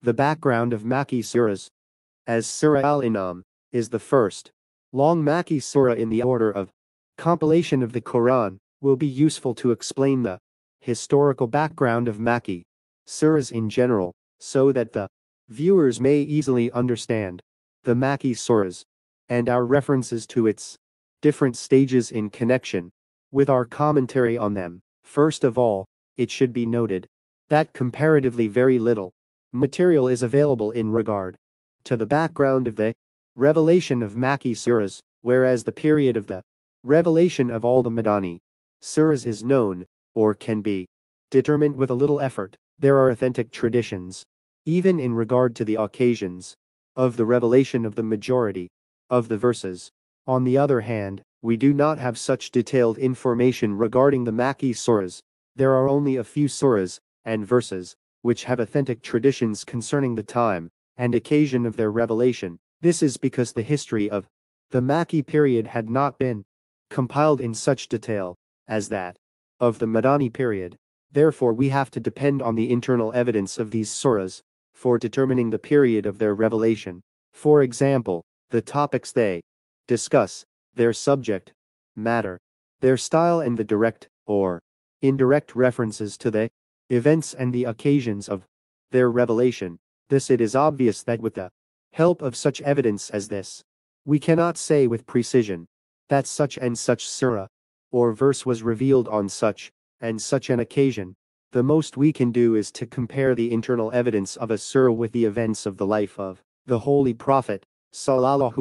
The background of Makki surahs, as Surah Al-Inam is the first long Makki surah in the order of compilation of the Quran, will be useful to explain the historical background of Makki surahs in general, so that the viewers may easily understand the Makki surahs and our references to its different stages in connection with our commentary on them. First of all, it should be noted that comparatively very little material is available in regard to the background of the revelation of Makki surahs, whereas the period of the revelation of all the Madani surahs is known, or can be determined with a little effort. There are authentic traditions, even in regard to the occasions of the revelation of the majority of the verses. On the other hand, we do not have such detailed information regarding the Makki surahs. There are only a few surahs and verses which have authentic traditions concerning the time and occasion of their revelation. This is because the history of the Makki period had not been compiled in such detail as that of the Madani period. Therefore, we have to depend on the internal evidence of these surahs for determining the period of their revelation. For example, the topics they discuss, their subject matter, their style, and the direct or indirect references to the events and the occasions of their revelation. Thus, it is obvious that with the help of such evidence as this, we cannot say with precision that such and such surah or verse was revealed on such and such an occasion. The most we can do is to compare the internal evidence of a surah with the events of the life of the Holy Prophet Sallallahu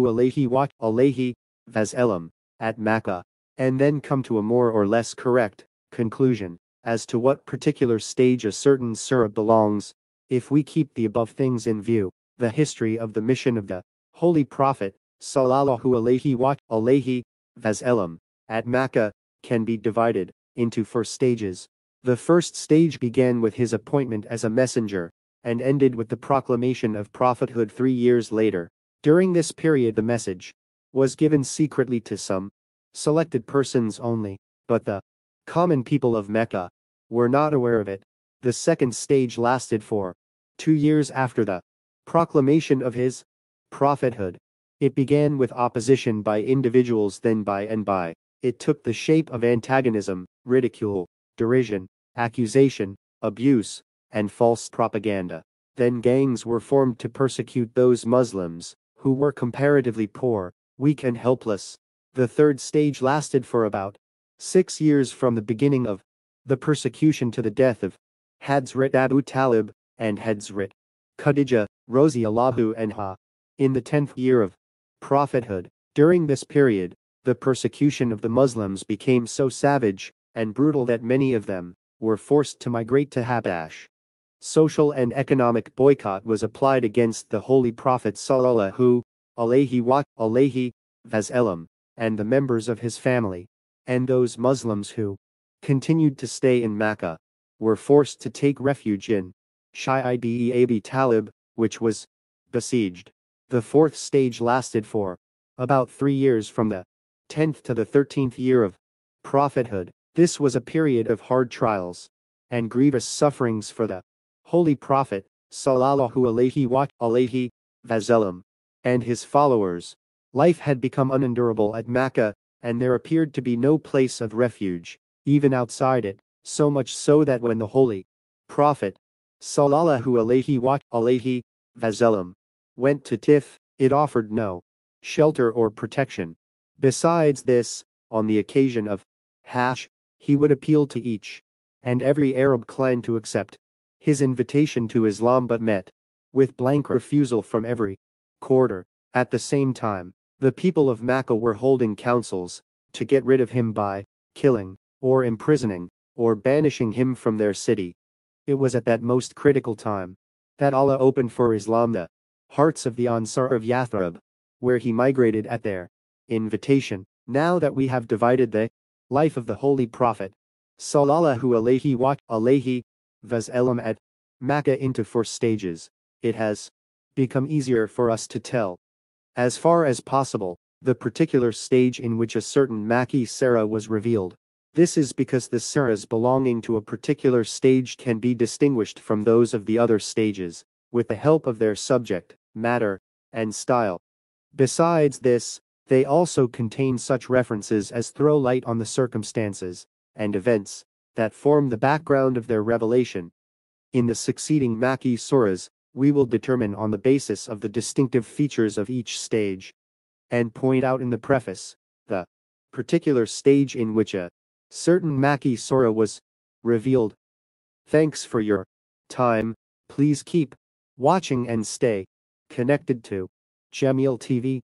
alayhi Vasellum at Makkah, and then come to a more or less correct conclusion as to what particular stage a certain surah belongs. If we keep the above things in view, the history of the mission of the Holy Prophet Sallallahu alayhi Vasellum at Makkah can be divided into 4 stages. The first stage began with his appointment as a messenger and ended with the proclamation of prophethood 3 years later. During this period, the message was given secretly to some selected persons only, but the common people of Mecca were not aware of it. The second stage lasted for 2 years after the proclamation of his prophethood. It began with opposition by individuals, then by it took the shape of antagonism, ridicule, derision, accusation, abuse, and false propaganda. Then gangs were formed to persecute those Muslims who were comparatively poor, weak, and helpless. The third stage lasted for about 6 years, from the beginning of the persecution to the death of Hadrat Abu Talib and Hadrat Khadijah, Radiallahu anha, in the 10th year of prophethood. During this period, the persecution of the Muslims became so savage and brutal that many of them were forced to migrate to Habash. Social and economic boycott was applied against the Holy Prophet Sallallahu alayhi Vasellum and the members of his family, and those Muslims who continued to stay in Makkah were forced to take refuge in Shi'b-i-A'bi Talib, which was besieged. The fourth stage lasted for about 3 years, from the 10th to the 13th year of prophethood. This was a period of hard trials and grievous sufferings for the Holy Prophet Sallallahu alayhi Vasellum and his followers. Life had become unendurable at Makkah, and there appeared to be no place of refuge, even outside it, so much so that when the Holy Prophet Sallallahu alayhi Vasellum went to Tif, it offered no shelter or protection. Besides this, on the occasion of Hajj, he would appeal to each and every Arab clan to accept his invitation to Islam, but met with blank refusal from every quarter. At the same time, the people of Makkah were holding councils to get rid of him by killing, or imprisoning, or banishing him from their city. It was at that most critical time that Allah opened for Islam the hearts of the Ansar of Yathrib, where he migrated at their invitation. Now that we have divided the life of the Holy Prophet Sallallahu alayhi Vasellum at Makkah into 4 stages, it has become easier for us to tell, as far as possible, the particular stage in which a certain Makki surah was revealed. This is because the surahs belonging to a particular stage can be distinguished from those of the other stages with the help of their subject, matter, and style. Besides this, they also contain such references as throw light on the circumstances and events that form the background of their revelation. In the succeeding Makki surahs, we will determine on the basis of the distinctive features of each stage and point out in the preface the particular stage in which a certain Makki surah was revealed. Thanks for your time. Please keep watching and stay connected to Jamil TV.